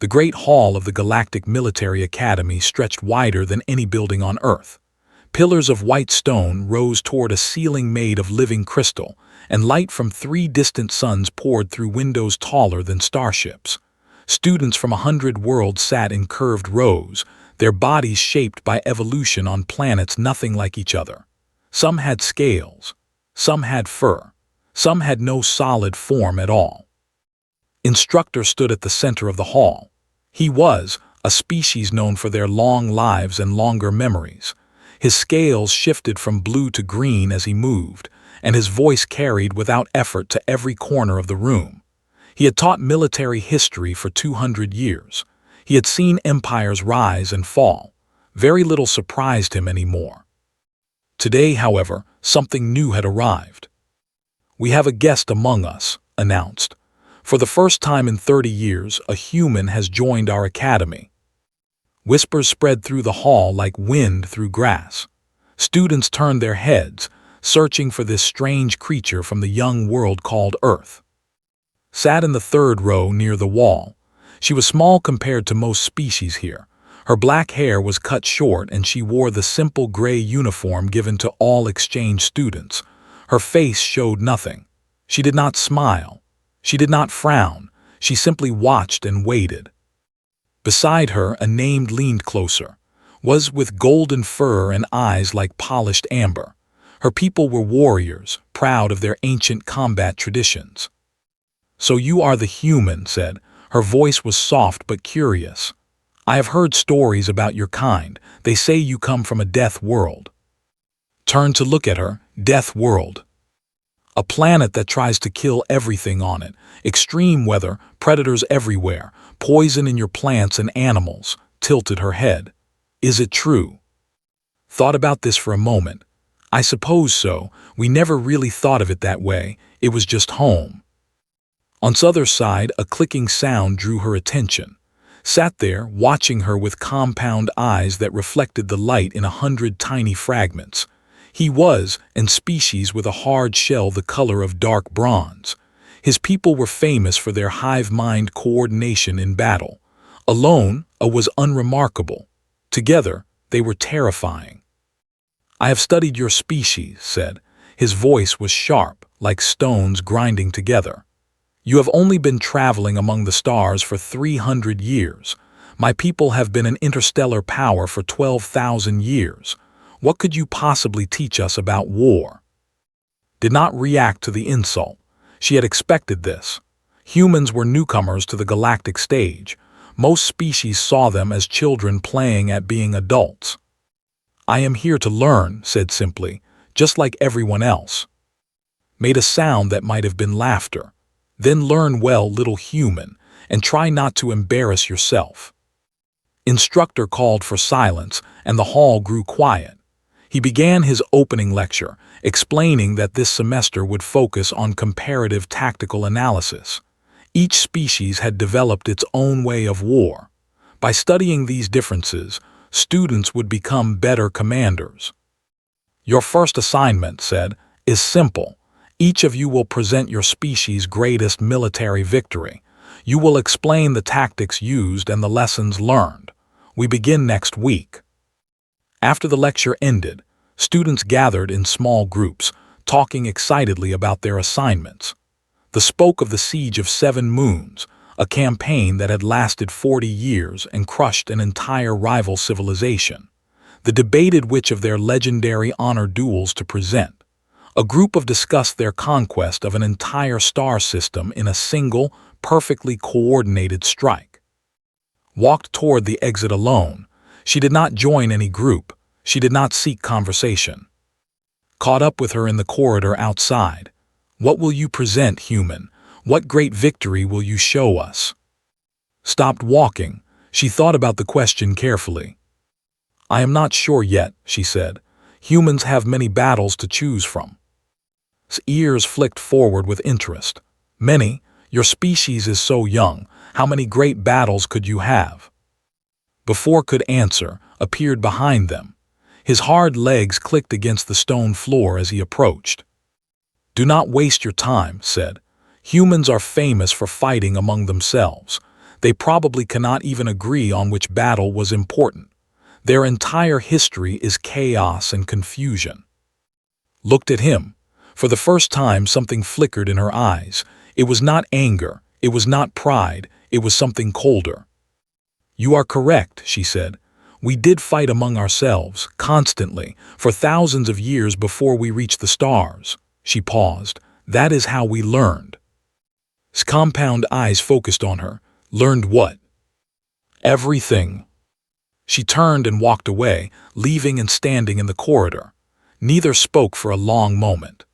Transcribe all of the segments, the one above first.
The great hall of the Galactic Military Academy stretched wider than any building on Earth. Pillars of white stone rose toward a ceiling made of living crystal, and light from 3 distant suns poured through windows taller than starships. Students from 100 worlds sat in curved rows, their bodies shaped by evolution on planets nothing like each other. Some had scales, some had fur, some had no solid form at all. Instructor stood at the center of the hall. He was a species known for their long lives and longer memories. His scales shifted from blue to green as he moved, and his voice carried without effort to every corner of the room. He had taught military history for 200 years. He had seen empires rise and fall. Very little surprised him anymore. Today, however, something new had arrived. "We have a guest among us," announced. "For the first time in 30 years, a human has joined our academy." Whispers spread through the hall like wind through grass. Students turned their heads, searching for this strange creature from the young world called Earth. Sat in the 3rd row near the wall. She was small compared to most species here. Her black hair was cut short and she wore the simple gray uniform given to all exchange students. Her face showed nothing. She did not smile. She did not frown. She simply watched and waited. Beside her, a named leaned closer, was with golden fur and eyes like polished amber. Her people were warriors, proud of their ancient combat traditions. "So you are the human," said. Her voice was soft but curious. "I have heard stories about your kind. They say you come from a death world." Turned to look at her. Death world. A planet that tries to kill everything on it. Extreme weather, predators everywhere, poison in your plants and animals. Tilted her head. "Is it true?" Thought about this for a moment. "I suppose so. We never really thought of it that way. It was just home." On the other side, a clicking sound drew her attention. Sat there, watching her with compound eyes that reflected the light in 100 tiny fragments. He was an species with a hard shell the color of dark bronze. His people were famous for their hive-mind coordination in battle. Alone, was unremarkable. Together, they were terrifying. "I have studied your species," said. His voice was sharp, like stones grinding together. "You have only been traveling among the stars for 300 years. My people have been an interstellar power for 12,000 years. What could you possibly teach us about war?" Did not react to the insult. She had expected this. Humans were newcomers to the galactic stage. Most species saw them as children playing at being adults. "I am here to learn," said simply, "just like everyone else." Made a sound that might have been laughter. "Then learn well, little human, and try not to embarrass yourself." Instructor called for silence, and the hall grew quiet. He began his opening lecture, explaining that this semester would focus on comparative tactical analysis. Each species had developed its own way of war. By studying these differences, students would become better commanders. "Your first assignment," said, "is simple. Each of you will present your species' greatest military victory. You will explain the tactics used and the lessons learned. We begin next week." After the lecture ended, students gathered in small groups, talking excitedly about their assignments. They spoke of the Siege of 7 Moons, a campaign that had lasted 40 years and crushed an entire rival civilization. They debated which of their legendary honor duels to present. A group discussed their conquest of an entire star system in a single, perfectly coordinated strike. Walked toward the exit alone. She did not join any group. She did not seek conversation. Caught up with her in the corridor outside. "What will you present, human? What great victory will you show us?" Stopped walking. She thought about the question carefully. "I am not sure yet," she said. "Humans have many battles to choose from." His ears flicked forward with interest. "Many? Your species is so young. How many great battles could you have?" Before could answer, appeared behind them. His hard legs clicked against the stone floor as he approached. "Do not waste your time," said. "Humans are famous for fighting among themselves. They probably cannot even agree on which battle was important. Their entire history is chaos and confusion. Looked at him. For the first time, something flickered in her eyes. It was not anger, it was not pride, it was something colder. "You are correct," she said. "We did fight among ourselves, constantly, for thousands of years before we reached the stars." She paused. "That is how we learned." His compound eyes focused on her. "Learned what?" "Everything." She turned and walked away, leaving and standing in the corridor. Neither spoke for a long moment.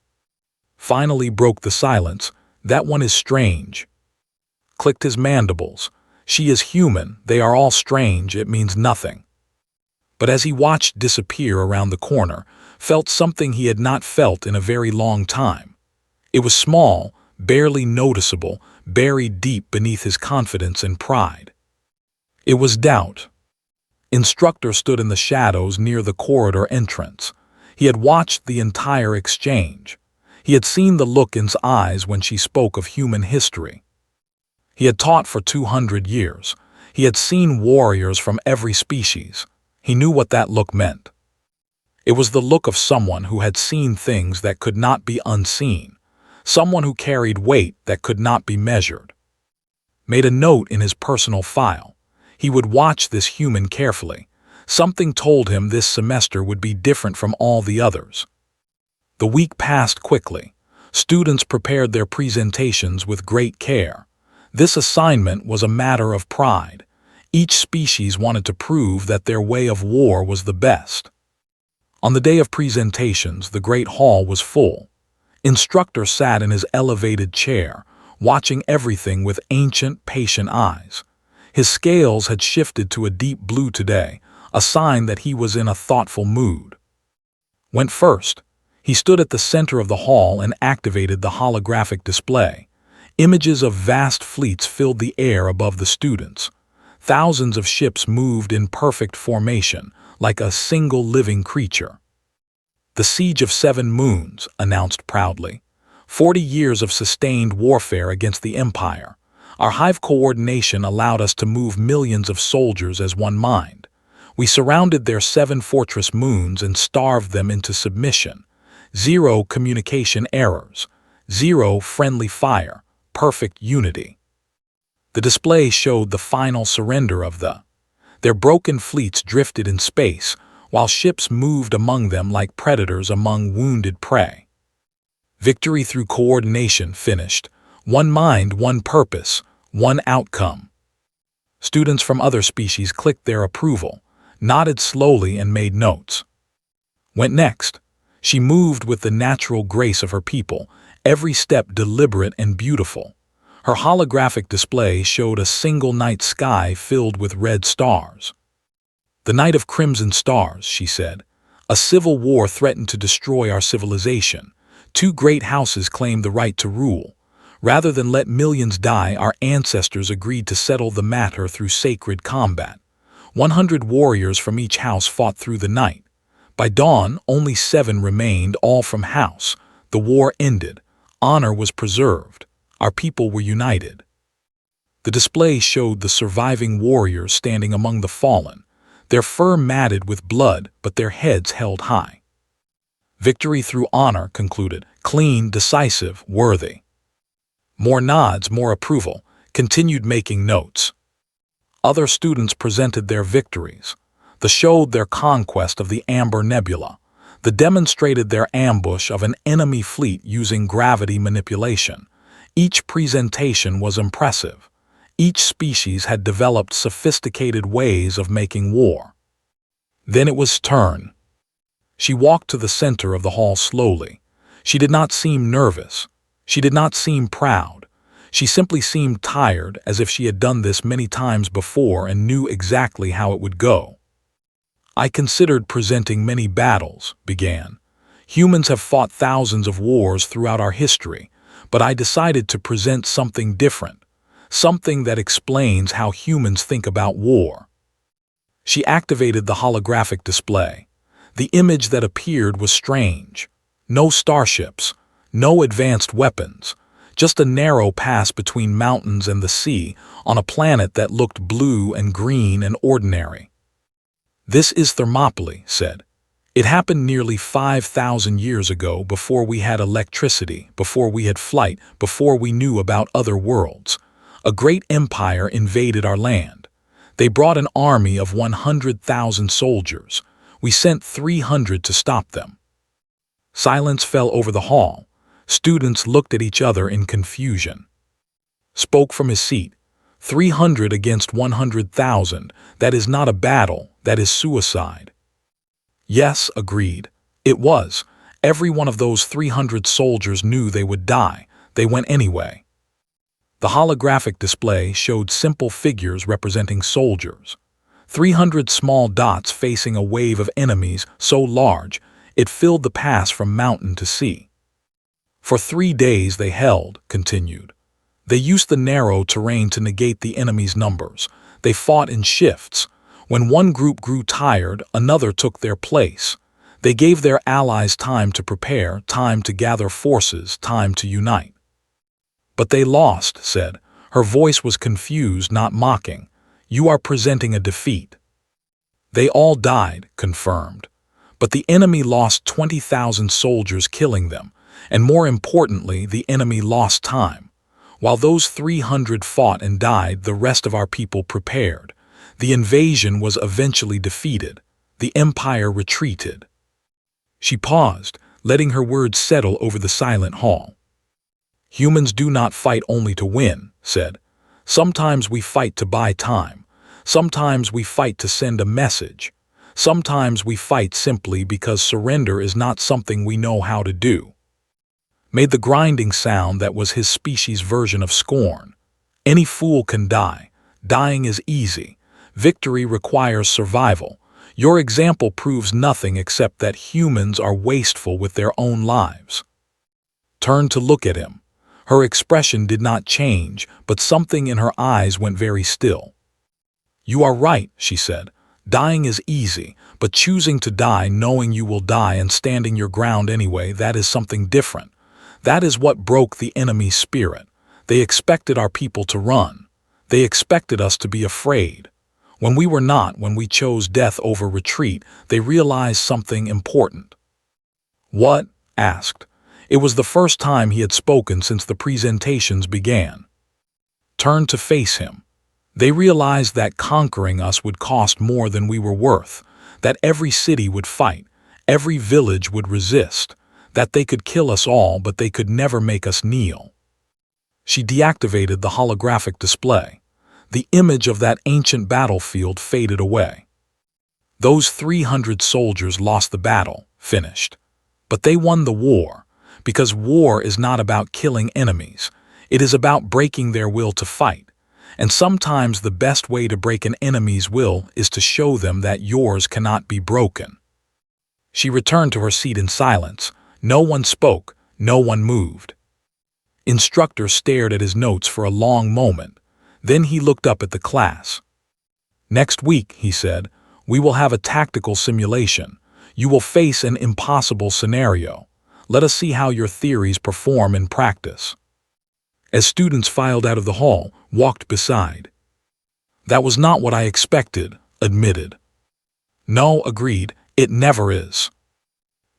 Finally broke the silence. "That one is strange." Clicked his mandibles. "She is human, they are all strange, it means nothing." But as he watched disappear around the corner, felt something he had not felt in a very long time. It was small, barely noticeable, buried deep beneath his confidence and pride. It was doubt. Instructor stood in the shadows near the corridor entrance. He had watched the entire exchange. He had seen the look in his eyes when she spoke of human history. He had taught for 200 years. He had seen warriors from every species. He knew what that look meant. It was the look of someone who had seen things that could not be unseen, someone who carried weight that could not be measured. Made a note in his personal file. He would watch this human carefully. Something told him this semester would be different from all the others. The week passed quickly. Students prepared their presentations with great care. This assignment was a matter of pride. Each species wanted to prove that their way of war was the best. On the day of presentations, the great hall was full. Instructor sat in his elevated chair, watching everything with ancient, patient eyes. His scales had shifted to a deep blue today, a sign that he was in a thoughtful mood. Went first. He stood at the center of the hall and activated the holographic display. Images of vast fleets filled the air above the students. Thousands of ships moved in perfect formation, like a single living creature. "The Siege of 7 Moons," announced proudly. 40 years of sustained warfare against the Empire. Our hive coordination allowed us to move millions of soldiers as one mind. We surrounded their 7 fortress moons and starved them into submission. 0 communication errors. 0 friendly fire. Perfect unity. The display showed the final surrender of their broken fleets drifted in space, while ships moved among them like predators among wounded prey. Victory through coordination finished. One mind, one purpose, one outcome. Students from other species clicked their approval, nodded slowly and made notes. Went next. She moved with the natural grace of her people, every step deliberate and beautiful. Her holographic display showed a single night sky filled with red stars. "The night of crimson stars," she said. "A civil war threatened to destroy our civilization. 2 great houses claimed the right to rule. Rather than let millions die, our ancestors agreed to settle the matter through sacred combat. 100 warriors from each house fought through the night. By dawn, only 7 remained, all from house. The war ended. Honor was preserved. Our people were united." The display showed the surviving warriors standing among the fallen, their fur matted with blood but their heads held high. "Victory through honor," concluded. "Clean, decisive, worthy." More nods, more approval. Continued making notes. Other students presented their victories. The showed their conquest of the Amber Nebula. The demonstrated their ambush of an enemy fleet using gravity manipulation. Each presentation was impressive. Each species had developed sophisticated ways of making war. Then it was turn. She walked to the center of the hall slowly. She did not seem nervous. She did not seem proud. She simply seemed tired, as if she had done this many times before and knew exactly how it would go. "I considered presenting many battles," began. "Humans have fought thousands of wars throughout our history, but I decided to present something different, something that explains how humans think about war." She activated the holographic display. The image that appeared was strange. No starships, no advanced weapons, just a narrow pass between mountains and the sea, on a planet that looked blue and green and ordinary. "This is Thermopylae," said. "It happened nearly 5,000 years ago, before we had electricity, before we had flight, before we knew about other worlds. A great empire invaded our land. They brought an army of 100,000 soldiers. We sent 300 to stop them." Silence fell over the hall. Students looked at each other in confusion. Spoke from his seat. 300 against 100,000. That is not a battle, that is suicide. Yes, agreed. It was. Every one of those 300 soldiers knew they would die. They went anyway. The holographic display showed simple figures representing soldiers. 300 small dots facing a wave of enemies so large it filled the pass from mountain to sea. "For 3 days they held," continued. "They used the narrow terrain to negate the enemy's numbers. They fought in shifts. When one group grew tired, another took their place. They gave their allies time to prepare, time to gather forces, time to unite." "But they lost," said. Her voice was confused, not mocking. "You are presenting a defeat." "They all died," confirmed. "But the enemy lost 20,000 soldiers, killing them. And more importantly, the enemy lost time. While those 300 fought and died, the rest of our people prepared. The invasion was eventually defeated. The empire retreated." She paused, letting her words settle over the silent hall. "Humans do not fight only to win," said. "Sometimes we fight to buy time. Sometimes we fight to send a message. Sometimes we fight simply because surrender is not something we know how to do." Made the grinding sound that was his species' version of scorn. "Any fool can die. Dying is easy. Victory requires survival. Your example proves nothing except that humans are wasteful with their own lives." Turned to look at him. Her expression did not change, but something in her eyes went very still. "You are right," she said. "Dying is easy, but choosing to die knowing you will die and standing your ground anyway, that is something different. That is what broke the enemy's spirit. They expected our people to run. They expected us to be afraid. When we were not, when we chose death over retreat, they realized something important." "What?" asked. It was the first time he had spoken since the presentations began. Turned to face him. "They realized that conquering us would cost more than we were worth, that every city would fight, every village would resist, that they could kill us all but they could never make us kneel." She deactivated the holographic display. The image of that ancient battlefield faded away. "Those 300 soldiers lost the battle," finished. "But they won the war, because war is not about killing enemies. It is about breaking their will to fight. And sometimes the best way to break an enemy's will is to show them that yours cannot be broken." She returned to her seat in silence. No one spoke, no one moved. Instructor stared at his notes for a long moment. Then he looked up at the class. "Next week," he said, "we will have a tactical simulation. You will face an impossible scenario. Let us see how your theories perform in practice." As students filed out of the hall, walked beside. "That was not what I expected," admitted. "No," agreed, "it never is."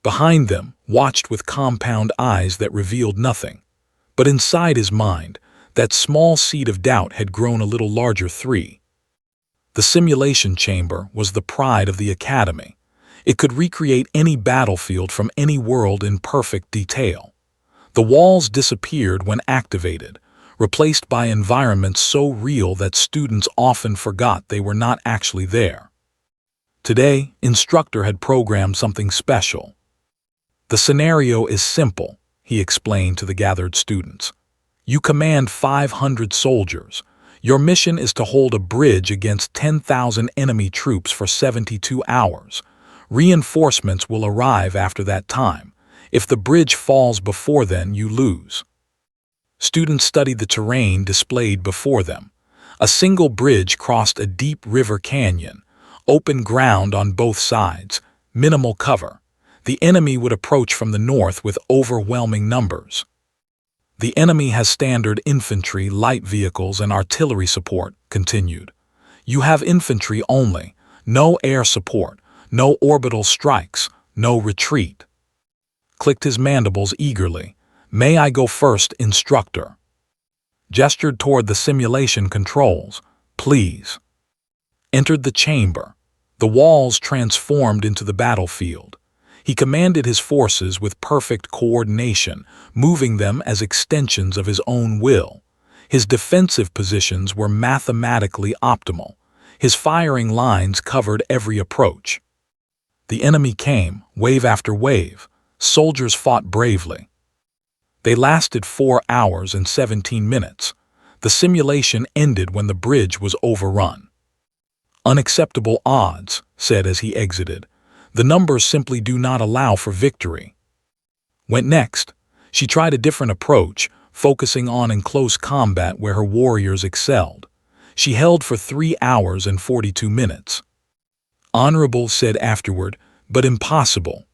Behind them, watched with compound eyes that revealed nothing. But inside his mind, that small seed of doubt had grown a little larger. 3. The simulation chamber was the pride of the academy. It could recreate any battlefield from any world in perfect detail. The walls disappeared when activated, replaced by environments so real that students often forgot they were not actually there. Today, instructor had programmed something special. "The scenario is simple," he explained to the gathered students. "You command 500 soldiers. Your mission is to hold a bridge against 10,000 enemy troops for 72 hours. Reinforcements will arrive after that time. If the bridge falls before then, you lose." Students studied the terrain displayed before them. A single bridge crossed a deep river canyon, open ground on both sides, minimal cover. The enemy would approach from the north with overwhelming numbers. The enemy has standard infantry, light vehicles, and artillery support, continued. You have infantry only, no air support, no orbital strikes, no retreat. Clicked his mandibles eagerly. May I go first, instructor? Gestured toward the simulation controls. Please. Entered the chamber. The walls transformed into the battlefield. He commanded his forces with perfect coordination, moving them as extensions of his own will. His defensive positions were mathematically optimal. His firing lines covered every approach. The enemy came, wave after wave. Soldiers fought bravely. They lasted 4 hours and 17 minutes. The simulation ended when the bridge was overrun. Unacceptable odds, said as he exited. The numbers simply do not allow for victory. Went next. She tried a different approach, focusing on in close combat where her warriors excelled. She held for 3 hours and 42 minutes. Honorable, said afterward, but impossible.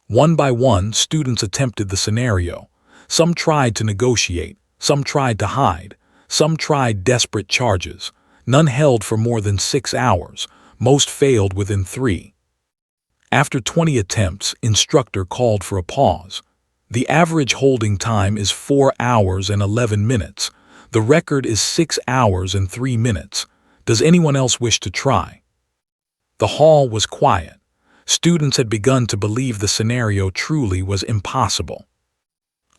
One by one, students attempted the scenario. Some tried to negotiate, some tried to hide, some tried desperate charges. None held for more than 6 hours, most failed within 3. After 20 attempts, instructor called for a pause. The average holding time is 4 hours and 11 minutes. The record is 6 hours and 3 minutes. Does anyone else wish to try? The hall was quiet. Students had begun to believe the scenario truly was impossible.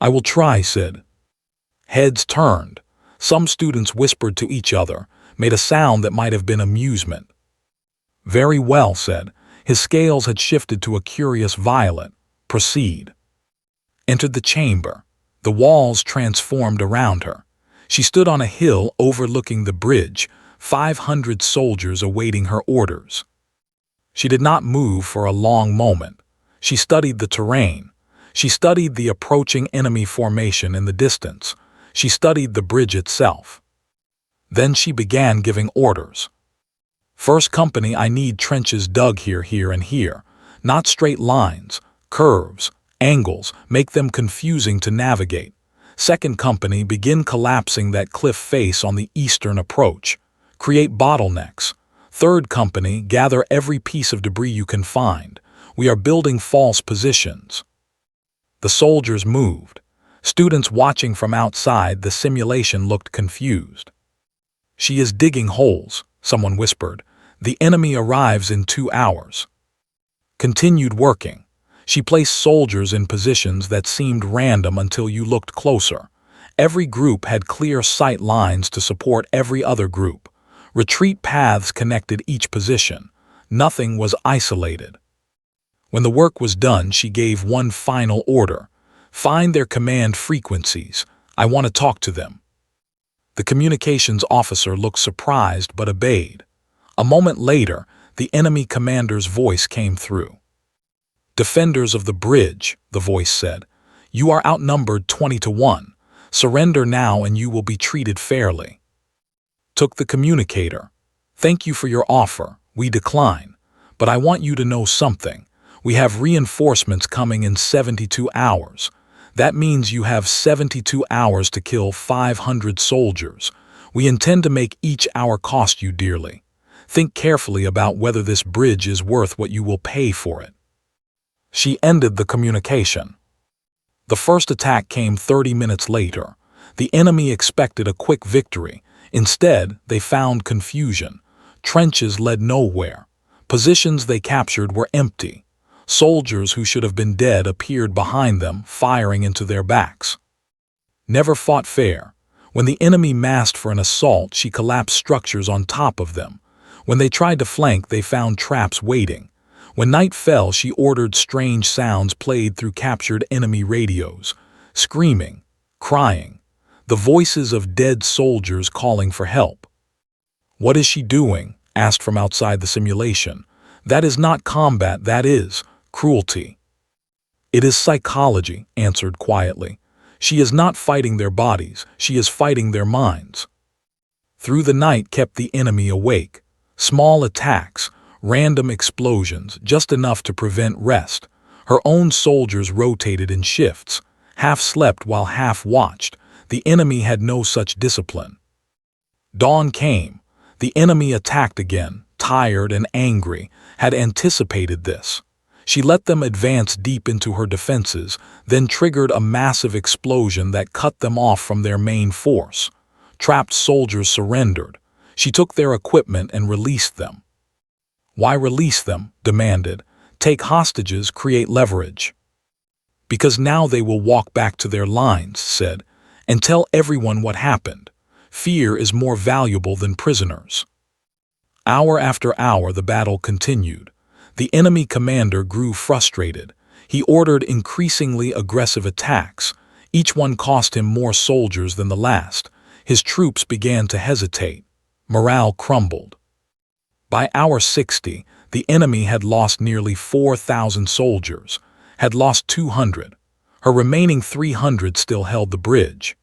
I will try, said. Heads turned. Some students whispered to each other, made a sound that might have been amusement. Very well, said. His scales had shifted to a curious violet. Proceed. Entered the chamber. The walls transformed around her. She stood on a hill overlooking the bridge, 500 soldiers awaiting her orders. She did not move for a long moment. She studied the terrain. She studied the approaching enemy formation in the distance. She studied the bridge itself. Then she began giving orders. First company, I need trenches dug here, here, and here. Not straight lines, curves, angles, make them confusing to navigate. Second company, begin collapsing that cliff face on the eastern approach. Create bottlenecks. Third company, gather every piece of debris you can find. We are building false positions. The soldiers moved. Students watching from outside the simulation looked confused. She is digging holes, someone whispered. The enemy arrives in 2 hours. Continued working. She placed soldiers in positions that seemed random until you looked closer. Every group had clear sight lines to support every other group. Retreat paths connected each position. Nothing was isolated. When the work was done, she gave one final order. Find their command frequencies. I want to talk to them. The communications officer looked surprised but obeyed. A moment later, the enemy commander's voice came through. Defenders of the bridge, the voice said, you are outnumbered 20-1. Surrender now and you will be treated fairly. Took the communicator. Thank you for your offer. We decline. But I want you to know something. We have reinforcements coming in 72 hours. That means you have 72 hours to kill 500 soldiers. We intend to make each hour cost you dearly. Think carefully about whether this bridge is worth what you will pay for it. She ended the communication. The first attack came 30 minutes later. The enemy expected a quick victory. Instead, they found confusion. Trenches led nowhere. Positions they captured were empty. Soldiers who should have been dead appeared behind them, firing into their backs. Never fought fair. When the enemy massed for an assault, she collapsed structures on top of them. When they tried to flank, they found traps waiting. When night fell, she ordered strange sounds played through captured enemy radios. Screaming, crying. The voices of dead soldiers calling for help. What is she doing? Asked from outside the simulation. That is not combat, that is cruelty. It is psychology, answered quietly. She is not fighting their bodies, she is fighting their minds. Through the night kept the enemy awake. Small attacks, random explosions, just enough to prevent rest. Her own soldiers rotated in shifts. half slept while half watched. The enemy had no such discipline. Dawn came. The enemy attacked again, tired and angry, had anticipated this. She let them advance deep into her defenses, then triggered a massive explosion that cut them off from their main force. Trapped soldiers surrendered. She took their equipment and released them. Why release them? Demanded. Take hostages, create leverage. Because now they will walk back to their lines, said, and tell everyone what happened. Fear is more valuable than prisoners. Hour after hour the battle continued. The enemy commander grew frustrated. He ordered increasingly aggressive attacks. Each one cost him more soldiers than the last. His troops began to hesitate. Morale crumbled. By hour 60, the enemy had lost nearly 4,000 soldiers, had lost 200. Her remaining 300 still held the bridge.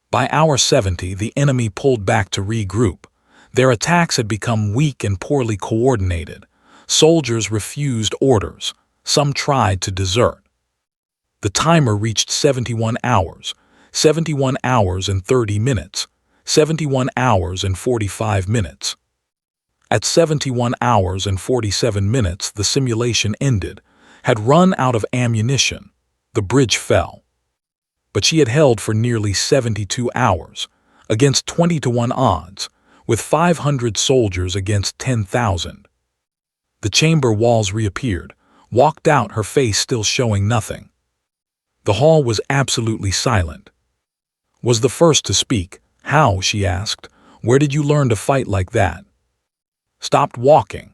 By hour 70, the enemy pulled back to regroup. Their attacks had become weak and poorly coordinated. Soldiers refused orders. Some tried to desert. The timer reached 71 hours, 71 hours and 30 minutes, 71 hours and 45 minutes. At 71 hours and 47 minutes, the simulation ended, had run out of ammunition. The bridge fell. But she had held for nearly 72 hours, against 20-to-1 odds, with 500 soldiers against 10,000. The chamber walls reappeared, walked out, her face still showing nothing. The hall was absolutely silent. Was the first to speak. How? She asked. Where did you learn to fight like that? Stopped walking.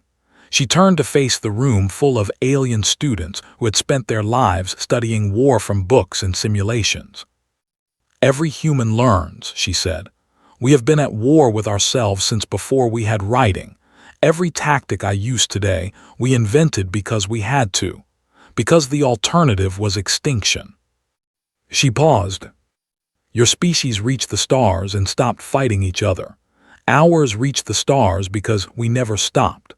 She turned to face the room full of alien students who had spent their lives studying war from books and simulations. Every human learns, she said. We have been at war with ourselves since before we had writing. Every tactic I use today, we invented because we had to, because the alternative was extinction. She paused. Your species reached the stars and stopped fighting each other. Ours reached the stars because we never stopped.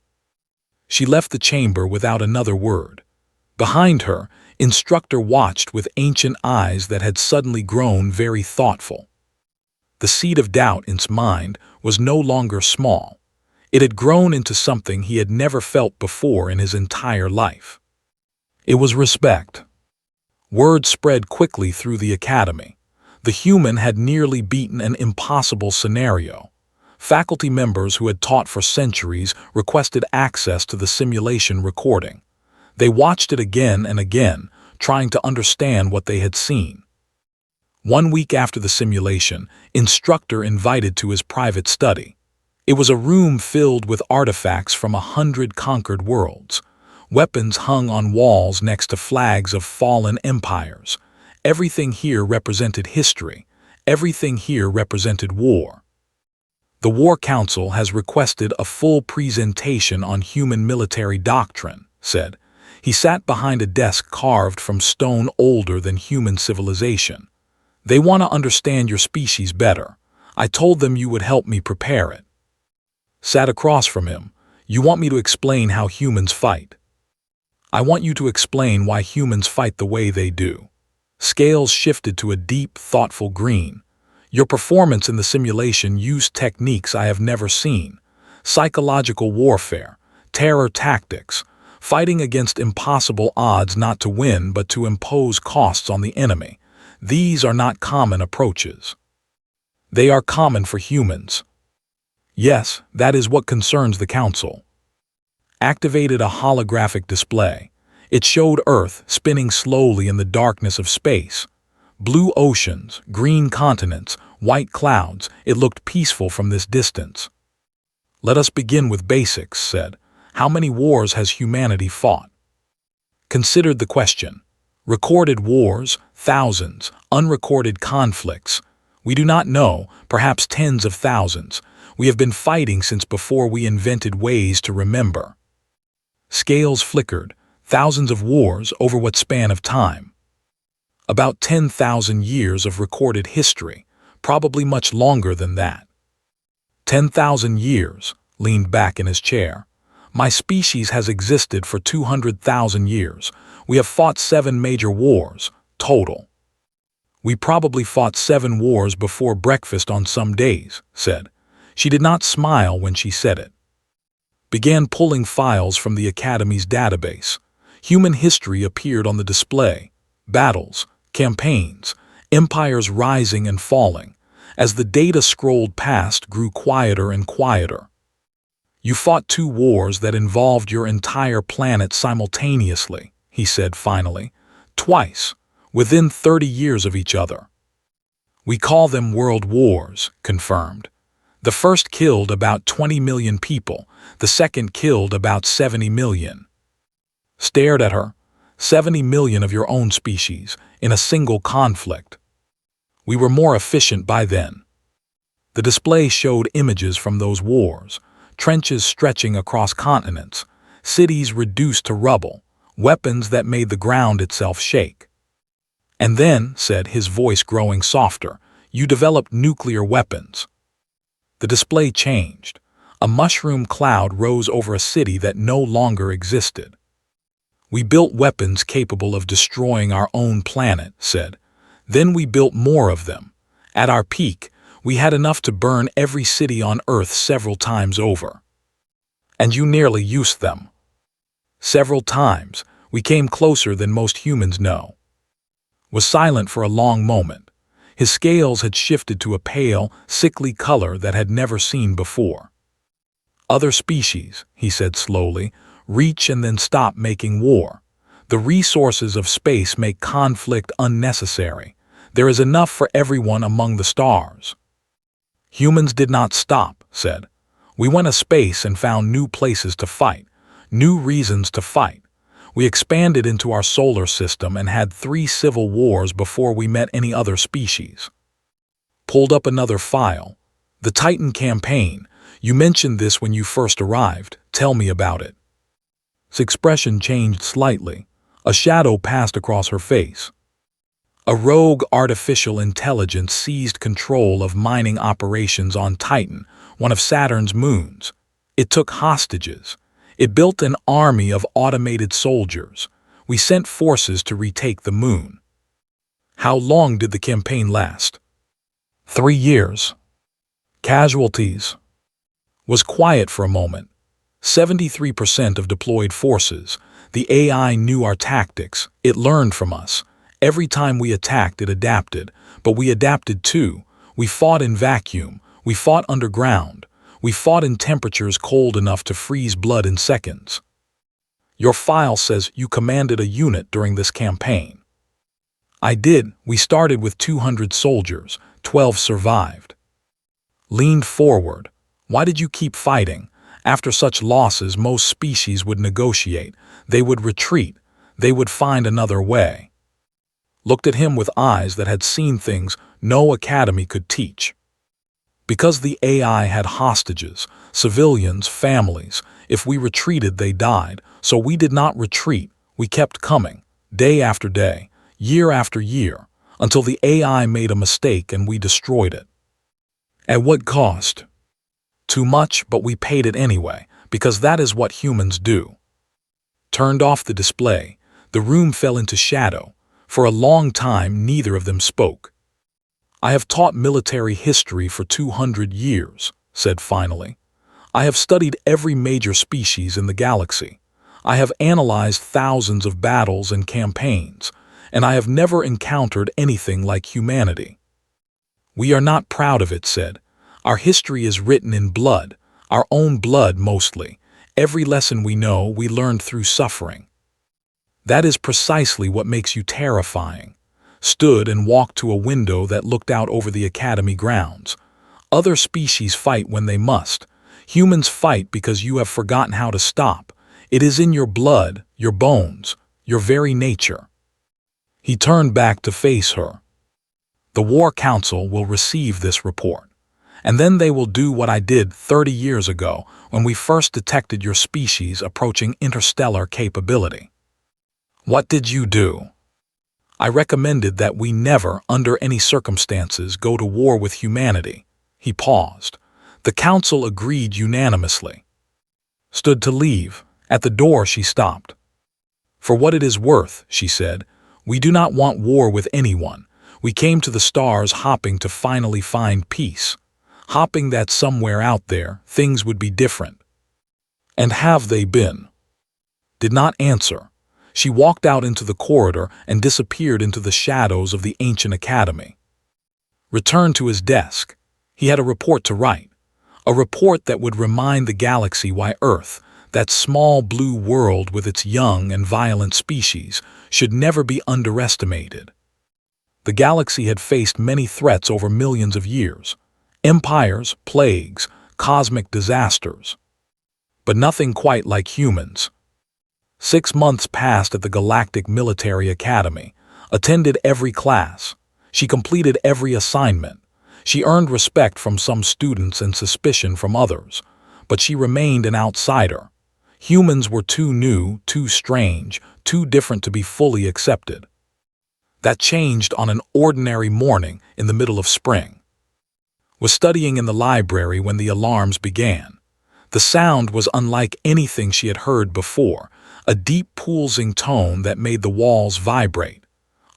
She left the chamber without another word. Behind her, instructor watched with ancient eyes that had suddenly grown very thoughtful. The seed of doubt in his mind was no longer small. It had grown into something he had never felt before in his entire life. It was respect. Word spread quickly through the academy. The human had nearly beaten an impossible scenario. Faculty members who had taught for centuries requested access to the simulation recording. They watched it again and again, trying to understand what they had seen. 1 week after the simulation, instructor invited to his private study. It was a room filled with artifacts from 100 conquered worlds. Weapons hung on walls next to flags of fallen empires. Everything here represented history. Everything here represented war. The War Council has requested a full presentation on human military doctrine, said. He sat behind a desk carved from stone older than human civilization. They want to understand your species better. I told them you would help me prepare it. Sat across from him. You want me to explain how humans fight? I want you to explain why humans fight the way they do. Scales shifted to a deep, thoughtful green. Your performance in the simulation used techniques I have never seen. Psychological warfare, terror tactics, fighting against impossible odds not to win but to impose costs on the enemy. These are not common approaches. They are common for humans. Yes, that is what concerns the Council. Activated a holographic display. It showed Earth spinning slowly in the darkness of space. Blue oceans, green continents, white clouds. It looked peaceful from this distance. Let us begin with basics, said. How many wars has humanity fought? Considered the question. Recorded wars, thousands. Unrecorded conflicts. We do not know, perhaps tens of thousands. We have been fighting since before we invented ways to remember. Scales flickered. Thousands of wars over what span of time? About 10,000 years of recorded history, probably much longer than that. 10,000 years, leaned back in his chair. My species has existed for 200,000 years. We have fought 7 major wars, total. We probably fought 7 wars before breakfast on some days, said. She did not smile when she said it. Began pulling files from the Academy's database. Human history appeared on the display. Battles, campaigns, empires rising and falling. As the data scrolled past, grew quieter and quieter. You fought 2 wars that involved your entire planet simultaneously, he said finally. Twice, within 30 years of each other. We call them world wars, confirmed. The first killed about 20 million people, the second killed about 70 million. Stared at her. 70 million of your own species, in a single conflict. We were more efficient by then. The display showed images from those wars, trenches stretching across continents, cities reduced to rubble, weapons that made the ground itself shake. And then, said, his voice growing softer, you developed nuclear weapons. The display changed. A mushroom cloud rose over a city that no longer existed. We built weapons capable of destroying our own planet, said. Then we built more of them. At our peak, we had enough to burn every city on Earth several times over. And you nearly used them. Several times, we came closer than most humans know. Was silent for a long moment. His scales had shifted to a pale, sickly color that had never seen before. Other species, he said slowly, reach and then stop making war. The resources of space make conflict unnecessary. There is enough for everyone among the stars. Humans did not stop, said. We went to space and found new places to fight, new reasons to fight. We expanded into our solar system and had 3 civil wars before we met any other species. Pulled up another file. The Titan campaign. You mentioned this when you first arrived. Tell me about it. His expression changed slightly. A shadow passed across her face. A rogue artificial intelligence seized control of mining operations on Titan, one of Saturn's moons. It took hostages. It built an army of automated soldiers. We sent forces to retake the moon. How long did the campaign last? 3 years. Casualties. Was quiet for a moment. 73% of deployed forces. The AI knew our tactics. It learned from us. Every time we attacked, it adapted. But we adapted too. We fought in vacuum. We fought underground. We fought in temperatures cold enough to freeze blood in seconds. Your file says you commanded a unit during this campaign. I did. We started with 200 soldiers. 12 survived. Leaned forward. Why did you keep fighting? After such losses, most species would negotiate. They would retreat. They would find another way. Looked at him with eyes that had seen things no academy could teach. Because the AI had hostages, civilians, families. If we retreated, they died. So we did not retreat. We kept coming, day after day, year after year, until the AI made a mistake and we destroyed it. At what cost? Too much, but we paid it anyway, because that is what humans do. Turned off the display. The room fell into shadow. For a long time, neither of them spoke. I have taught military history for 200 years, said finally. I have studied every major species in the galaxy. I have analyzed thousands of battles and campaigns, and I have never encountered anything like humanity. We are not proud of it, said. Our history is written in blood, our own blood mostly. Every lesson we know, we learned through suffering. That is precisely what makes you terrifying. Stood and walked to a window that looked out over the academy grounds. Other species fight when they must. Humans fight because you have forgotten how to stop. It is in your blood, your bones, your very nature. He turned back to face her. The War Council will receive this report. And then they will do what I did 30 years ago when we first detected your species approaching interstellar capability. What did you do? I recommended that we never, under any circumstances, go to war with humanity. He paused. The council agreed unanimously. Stood to leave. At the door she stopped. For what it is worth, she said, we do not want war with anyone. We came to the stars hopping to finally find peace, hopping that somewhere out there things would be different. And have they been? Did not answer. She walked out into the corridor and disappeared into the shadows of the ancient academy. Returned to his desk. He had a report to write. A report that would remind the galaxy why Earth, that small blue world with its young and violent species, should never be underestimated. The galaxy had faced many threats over millions of years. Empires, plagues, cosmic disasters. But nothing quite like humans. 6 months passed at the Galactic Military Academy, attended every class. She completed every assignment. She earned respect from some students and suspicion from others, but she remained an outsider. Humans were too new, too strange, too different to be fully accepted. That changed on an ordinary morning in the middle of spring. Was studying in the library when the alarms began. The sound was unlike anything she had heard before, a deep pulsing tone that made the walls vibrate.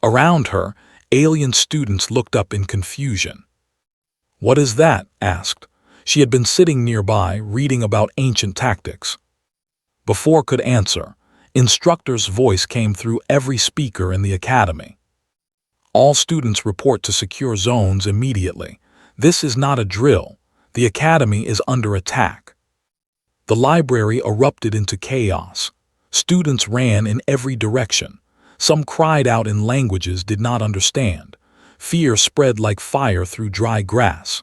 Around her, alien students looked up in confusion. "What is that?" asked. She had been sitting nearby, reading about ancient tactics. Before could answer, instructor's voice came through every speaker in the academy. "All students report to secure zones immediately. This is not a drill. The academy is under attack." The library erupted into chaos. Students ran in every direction. Some cried out in languages did not understand. Fear spread like fire through dry grass.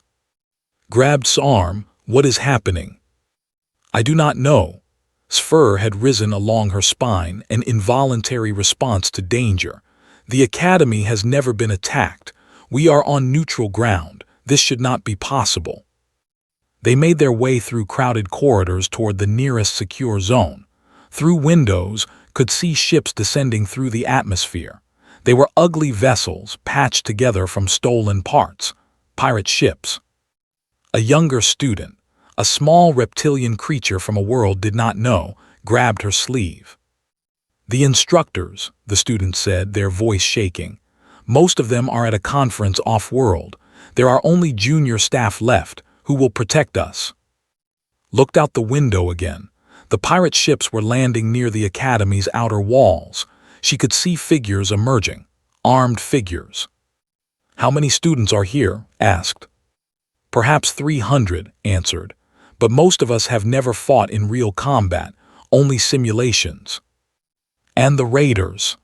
Grabbed's arm. "What is happening?" "I do not know." Sphere had risen along her spine, an involuntary response to danger. "The academy has never been attacked. We are on neutral ground. This should not be possible." They made their way through crowded corridors toward the nearest secure zone. Through windows, could see ships descending through the atmosphere. They were ugly vessels, patched together from stolen parts. Pirate ships. A younger student, a small reptilian creature from a world did not know, grabbed her sleeve. "The instructors," the student said, their voice shaking. "Most of them are at a conference off-world. There are only junior staff left. Who will protect us?" Looked out the window again. The pirate ships were landing near the academy's outer walls. She could see figures emerging, armed figures. "How many students are here?" asked. "Perhaps 300, answered. "But most of us have never fought in real combat, only simulations." "And the raiders?"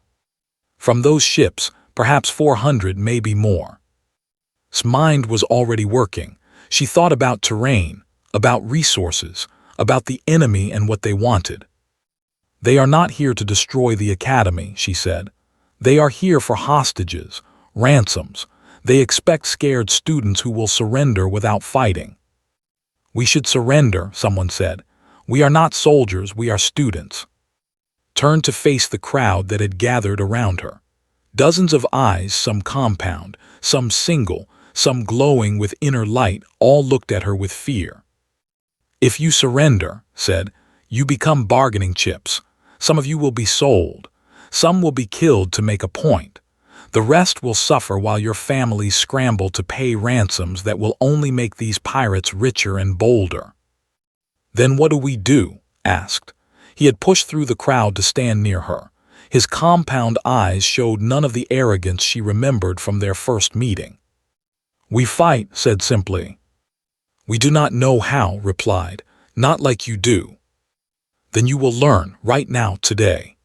"From those ships, perhaps 400, maybe more." His mind was already working. She thought about terrain, about resources, about the enemy and what they wanted. "They are not here to destroy the academy," she said. "They are here for hostages, ransoms. They expect scared students who will surrender without fighting." "We should surrender," someone said. "We are not soldiers, we are students." Turned to face the crowd that had gathered around her. Dozens of eyes, some compound, some single, some glowing with inner light, all looked at her with fear. "If you surrender," said, "you become bargaining chips. Some of you will be sold. Some will be killed to make a point. The rest will suffer while your families scramble to pay ransoms that will only make these pirates richer and bolder." "Then what do we do?" asked. He had pushed through the crowd to stand near her. His compound eyes showed none of the arrogance she remembered from their first meeting. "We fight," said simply. "We do not know how," replied. "Not like you do." "Then you will learn, right now, today."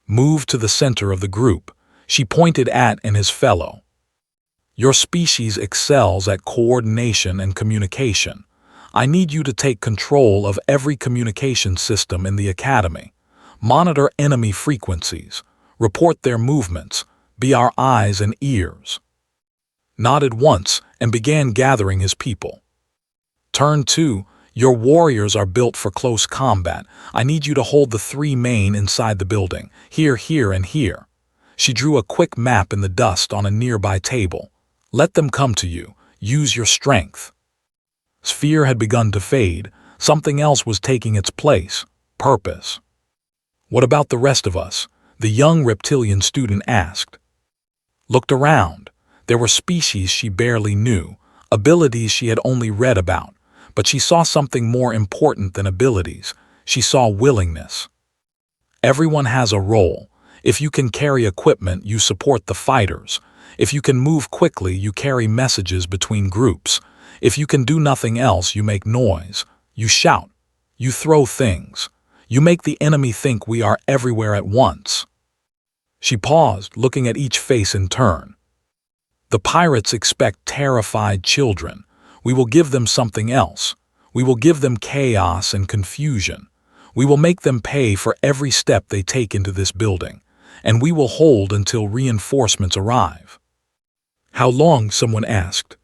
Moved to the center of the group, she pointed at and his fellow. "Your species excels at coordination and communication. I need you to take control of every communication system in the academy. Monitor enemy frequencies. Report their movements. Be our eyes and ears." Nodded once and began gathering his people. Turn 2, "Your warriors are built for close combat. I need you to hold the 3 main inside the building. Here, here, and here." She drew a quick map in the dust on a nearby table. "Let them come to you. Use your strength." Sphere had begun to fade. Something else was taking its place. Purpose. "What about the rest of us?" the young reptilian student asked. Looked around. There were species she barely knew, abilities she had only read about, but she saw something more important than abilities. She saw willingness. Everyone has a role. If you can carry equipment, you support the fighters. If you can move quickly, you carry messages between groups. If you can do nothing else, you make noise. You shout. You throw things. You make the enemy think we are everywhere at once. She paused, looking at each face in turn. The pirates expect terrified children. We will give them something else. We will give them chaos and confusion. We will make them pay for every step they take into this building, and we will hold until reinforcements arrive. How long? Someone asked.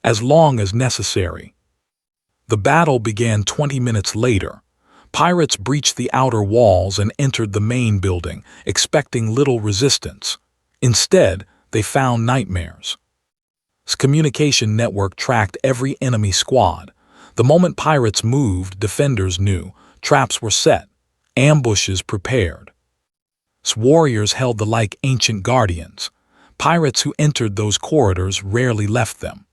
As long as necessary. The battle began 20 minutes later. Pirates breached the outer walls and entered the main building, expecting little resistance. Instead, they found nightmares. The communication network tracked every enemy squad. The moment pirates moved, defenders knew. Traps were set, ambushes prepared. Warriors held the like ancient guardians. Pirates who entered those corridors rarely left them.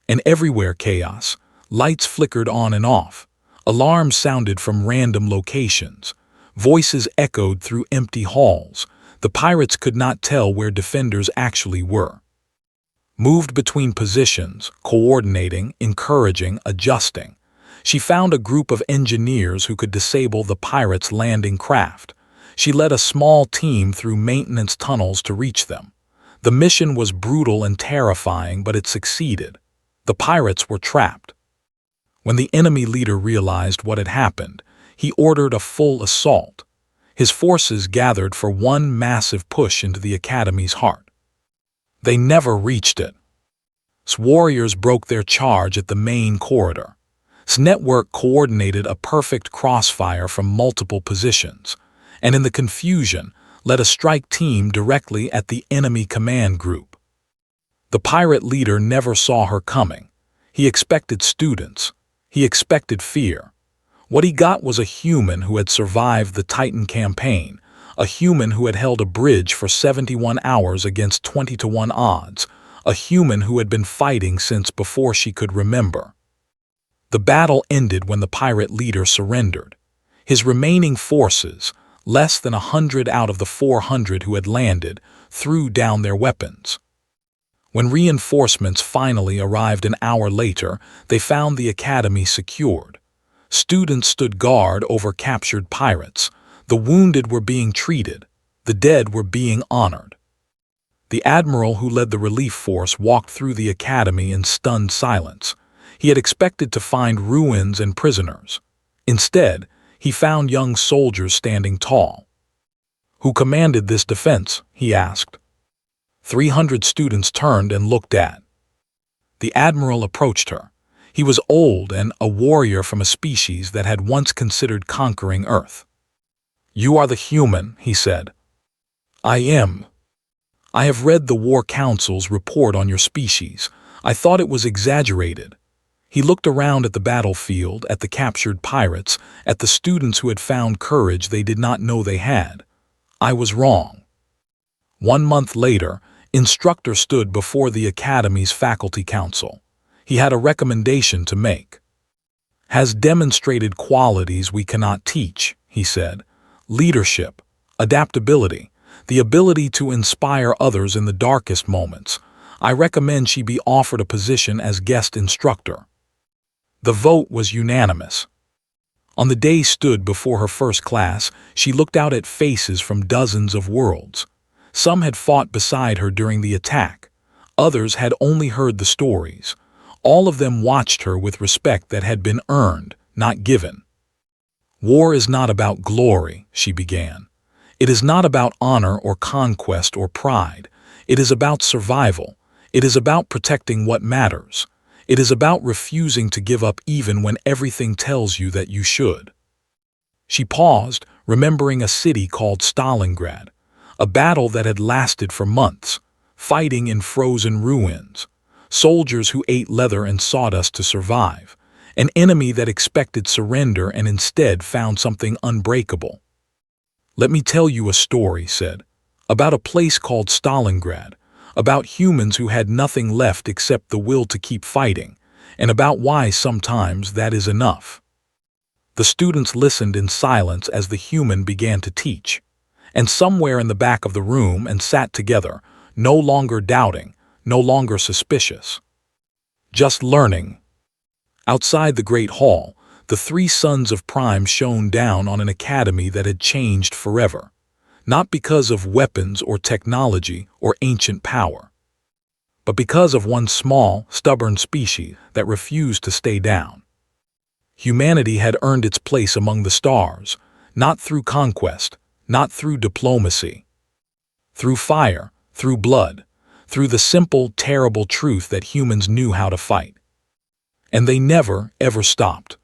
And everywhere chaos. Lights flickered on and off. Alarms sounded from random locations. Voices echoed through empty halls. The pirates could not tell where defenders actually were. Moved between positions, coordinating, encouraging, adjusting. She found a group of engineers who could disable the pirates' landing craft. She led a small team through maintenance tunnels to reach them. The mission was brutal and terrifying, but it succeeded. The pirates were trapped. When the enemy leader realized what had happened, he ordered a full assault. His forces gathered for one massive push into the Academy's heart. They never reached it. Warriors broke their charge at the main corridor. Its network coordinated a perfect crossfire from multiple positions, and in the confusion, led a strike team directly at the enemy command group. The pirate leader never saw her coming. He expected students. He expected fear. What he got was a human who had survived the Titan campaign, a human who had held a bridge for 71 hours against 20-to-1 odds, a human who had been fighting since before she could remember. The battle ended when the pirate leader surrendered. His remaining forces, less than 100 out of the 400 who had landed, threw down their weapons. When reinforcements finally arrived an hour later, they found the Academy secured. Students stood guard over captured pirates. The wounded were being treated. The dead were being honored. The admiral who led the relief force walked through the Academy in stunned silence. He had expected to find ruins and prisoners. Instead, he found young soldiers standing tall. "Who commanded this defense?" he asked. 300 students turned and looked at. The admiral approached her. He was old and a warrior from a species that had once considered conquering Earth. "You are the human," he said. "I am. I have read the War Council's report on your species. I thought it was exaggerated." He looked around at the battlefield, at the captured pirates, at the students who had found courage they did not know they had. "I was wrong." 1 month later, Instructor stood before the Academy's faculty council. He had a recommendation to make. "Has demonstrated qualities we cannot teach," he said. "Leadership, adaptability, the ability to inspire others in the darkest moments. I recommend she be offered a position as guest instructor." The vote was unanimous. On the day stood before her first class, she looked out at faces from dozens of worlds. Some had fought beside her during the attack. Others had only heard the stories. All of them watched her with respect that had been earned, not given. "War is not about glory," she began. "It is not about honor or conquest or pride. It is about survival. It is about protecting what matters. It is about refusing to give up even when everything tells you that you should." She paused, remembering a city called Stalingrad, a battle that had lasted for months, fighting in frozen ruins, soldiers who ate leather and sawdust to survive, an enemy that expected surrender and instead found something unbreakable. "Let me tell you a story," said, "about a place called Stalingrad, about humans who had nothing left except the will to keep fighting, and about why sometimes that is enough. The students listened in silence as the human began to teach, and somewhere in the back of the room and sat together, no longer doubting, no longer suspicious. Just learning. Outside the Great Hall, the three sons of Prime shone down on an academy that had changed forever, not because of weapons or technology or ancient power, but because of one small, stubborn species that refused to stay down. Humanity had earned its place among the stars, not through conquest, not through diplomacy. Through fire, through blood, through the simple, terrible truth that humans knew how to fight. And they never, ever stopped.